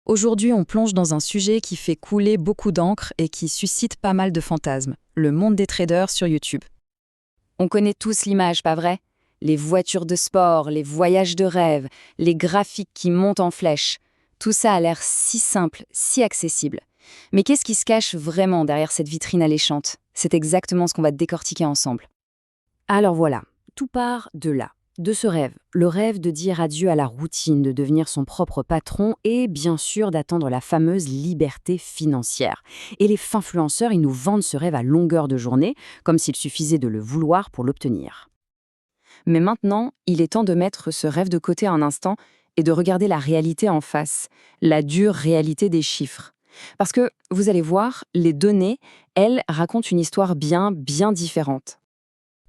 Aujourd'hui, on plonge dans un sujet qui fait couler beaucoup d'encre et qui suscite pas mal de fantasmes, le monde des traders sur YouTube. On connaît tous l'image, pas vrai? Les voitures de sport, les voyages de rêve, les graphiques qui montent en flèche. Tout ça a l'air si simple, si accessible. Mais qu'est-ce qui se cache vraiment derrière cette vitrine alléchante? C'est exactement ce qu'on va décortiquer ensemble. Alors voilà, tout part de là, de ce rêve. Le rêve de dire adieu à la routine, de devenir son propre patron et bien sûr d'attendre la fameuse liberté financière. Et les finfluenceurs, ils nous vendent ce rêve à longueur de journée, comme s'il suffisait de le vouloir pour l'obtenir. Mais maintenant, il est temps de mettre ce rêve de côté un instant et de regarder la réalité en face, la dure réalité des chiffres. Parce que, vous allez voir, les données, elles, racontent une histoire bien différente.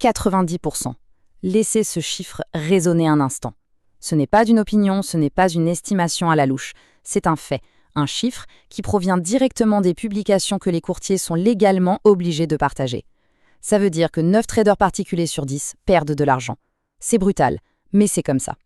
90%. Laissez ce chiffre résonner un instant. Ce n'est pas d'une opinion, ce n'est pas une estimation à la louche. C'est un fait, un chiffre qui provient directement des publications que les courtiers sont légalement obligés de partager. Ça veut dire que 9 traders particuliers sur 10 perdent de l'argent. C'est brutal, mais c'est comme ça.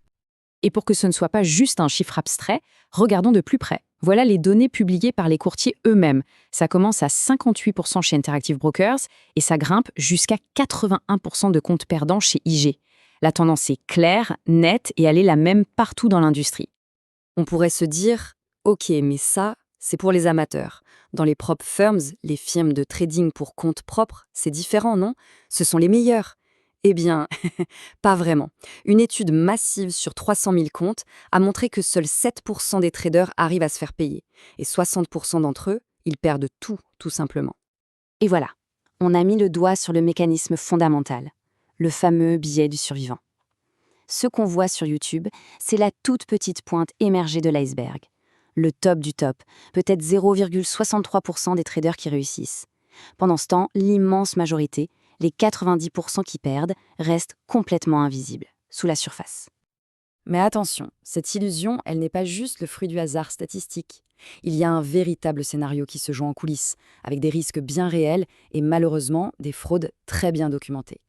Et pour que ce ne soit pas juste un chiffre abstrait, regardons de plus près. Voilà les données publiées par les courtiers eux-mêmes. Ça commence à 58% chez Interactive Brokers et ça grimpe jusqu'à 81% de comptes perdants chez IG. La tendance est claire, nette et elle est la même partout dans l'industrie. On pourrait se dire, ok, mais ça, c'est pour les amateurs. Dans les prop firms, les firmes de trading pour compte propre, c'est différent, non? Ce sont les meilleurs. Eh bien, pas vraiment. Une étude massive sur 300 000 comptes a montré que seuls 7% des traders arrivent à se faire payer. Et 60% d'entre eux, ils perdent tout simplement. Et voilà, on a mis le doigt sur le mécanisme fondamental, le fameux biais du survivant. Ce qu'on voit sur YouTube, c'est la toute petite pointe émergée de l'iceberg. Le top du top, peut-être 0,63% des traders qui réussissent. Pendant ce temps, l'immense majorité, les 90% qui perdent, restent complètement invisibles, sous la surface. Mais attention, cette illusion, elle n'est pas juste le fruit du hasard statistique. Il y a un véritable scénario qui se joue en coulisses, avec des risques bien réels et malheureusement des fraudes très bien documentées.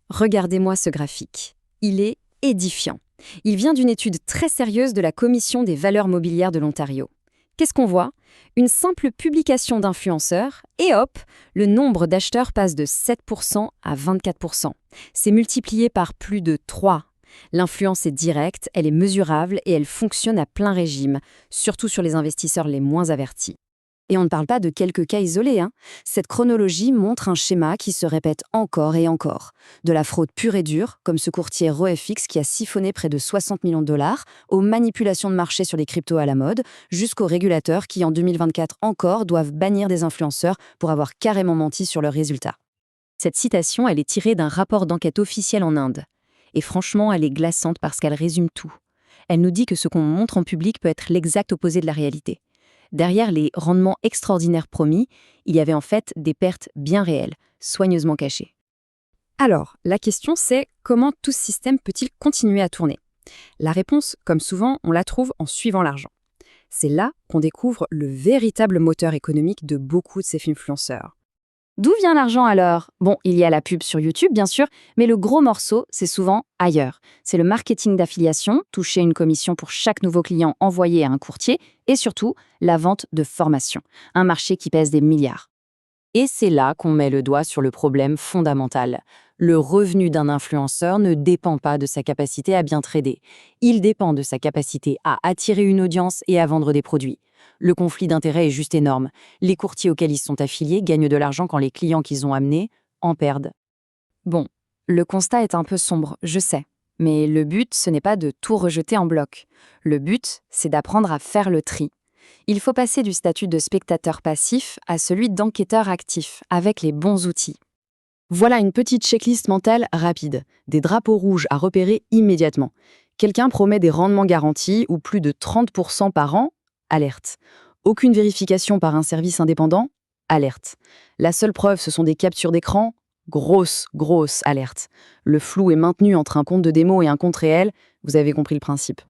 Regardez-moi ce graphique. Il est édifiant. Il vient d'une étude très sérieuse de la Commission des valeurs mobilières de l'Ontario. Qu'est-ce qu'on voit? Une simple publication d'influenceurs, et hop, le nombre d'acheteurs passe de 7% à 24%. C'est multiplié par plus de 3. L'influence est directe, elle est mesurable et elle fonctionne à plein régime, surtout sur les investisseurs les moins avertis. Et on ne parle pas de quelques cas isolés, hein. Cette chronologie montre un schéma qui se répète encore et encore. De la fraude pure et dure, comme ce courtier RoFX qui a siphonné près de 60 millions de dollars, aux manipulations de marché sur les cryptos à la mode, jusqu'aux régulateurs qui, en 2024 encore, doivent bannir des influenceurs pour avoir carrément menti sur leurs résultats. Cette citation, elle est tirée d'un rapport d'enquête officiel en Inde. Et franchement, elle est glaçante parce qu'elle résume tout. Elle nous dit que ce qu'on montre en public peut être l'exact opposé de la réalité. Derrière les rendements extraordinaires promis, il y avait en fait des pertes bien réelles, soigneusement cachées. Alors, la question c'est comment tout ce système peut-il continuer à tourner? La réponse, comme souvent, on la trouve en suivant l'argent. C'est là qu'on découvre le véritable moteur économique de beaucoup de ces influenceurs. D'où vient l'argent alors? Bon, il y a la pub sur YouTube, bien sûr, mais le gros morceau, c'est souvent ailleurs. C'est le marketing d'affiliation, toucher une commission pour chaque nouveau client envoyé à un courtier, et surtout, la vente de formation, un marché qui pèse des milliards. Et c'est là qu'on met le doigt sur le problème fondamental. Le revenu d'un influenceur ne dépend pas de sa capacité à bien trader. Il dépend de sa capacité à attirer une audience et à vendre des produits. Le conflit d'intérêts est juste énorme. Les courtiers auxquels ils sont affiliés gagnent de l'argent quand les clients qu'ils ont amenés en perdent. Bon, le constat est un peu sombre, je sais. Mais le but, ce n'est pas de tout rejeter en bloc. Le but, c'est d'apprendre à faire le tri. Il faut passer du statut de spectateur passif à celui d'enquêteur actif, avec les bons outils. Voilà une petite checklist mentale rapide, des drapeaux rouges à repérer immédiatement. Quelqu'un promet des rendements garantis ou plus de 30% par an? Alerte. Aucune vérification par un service indépendant? Alerte. La seule preuve, ce sont des captures d'écran? Grosse alerte. Le flou est maintenu entre un compte de démo et un compte réel, vous avez compris le principe.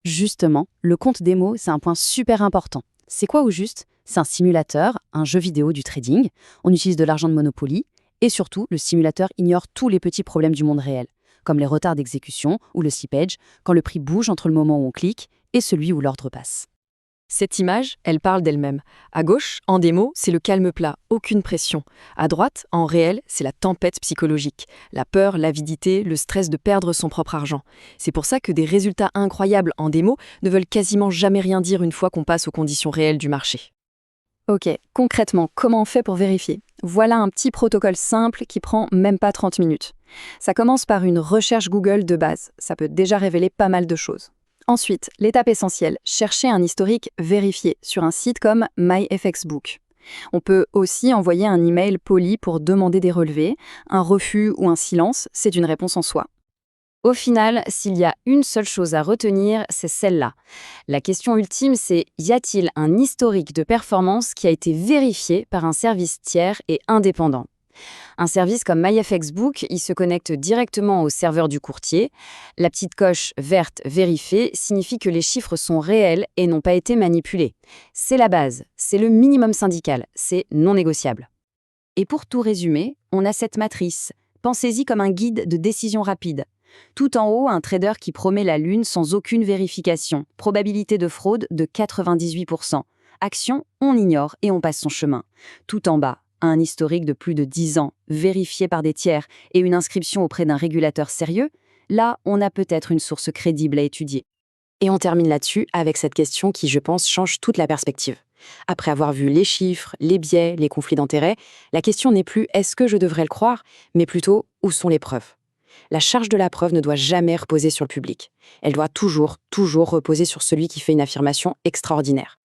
Justement, le compte démo, c'est un point super important. C'est quoi au juste? C'est un simulateur, un jeu vidéo du trading. On utilise de l'argent de Monopoly. Et surtout, le simulateur ignore tous les petits problèmes du monde réel, comme les retards d'exécution ou le slippage, quand le prix bouge entre le moment où on clique et celui où l'ordre passe. Cette image, elle parle d'elle-même. À gauche, en démo, c'est le calme plat, aucune pression. À droite, en réel, c'est la tempête psychologique. La peur, l'avidité, le stress de perdre son propre argent. C'est pour ça que des résultats incroyables en démo ne veulent quasiment jamais rien dire une fois qu'on passe aux conditions réelles du marché. Ok, concrètement, comment on fait pour vérifier? Voilà un petit protocole simple qui prend même pas 30 minutes. Ça commence par une recherche Google de base. Ça peut déjà révéler pas mal de choses. Ensuite, l'étape essentielle, chercher un historique vérifié sur un site comme MyFXBook. On peut aussi envoyer un email poli pour demander des relevés. Un refus ou un silence, c'est une réponse en soi. Au final, s'il y a une seule chose à retenir, c'est celle-là. La question ultime, c'est y a-t-il un historique de performance qui a été vérifié par un service tiers et indépendant? Un service comme MyFXBook, il se connecte directement au serveur du courtier. La petite coche verte vérifiée signifie que les chiffres sont réels et n'ont pas été manipulés. C'est la base, c'est le minimum syndical, c'est non négociable. Et pour tout résumer, on a cette matrice. Pensez-y comme un guide de décision rapide. Tout en haut, un trader qui promet la lune sans aucune vérification. Probabilité de fraude de 98%. Action, on ignore et on passe son chemin. Tout en bas, un historique de plus de 10 ans, vérifié par des tiers et une inscription auprès d'un régulateur sérieux. Là, on a peut-être une source crédible à étudier. Et on termine là-dessus avec cette question qui, je pense, change toute la perspective. Après avoir vu les chiffres, les biais, les conflits d'intérêts, la question n'est plus est-ce que je devrais le croire, mais plutôt où sont les preuves? La charge de la preuve ne doit jamais reposer sur le public. Elle doit toujours reposer sur celui qui fait une affirmation extraordinaire.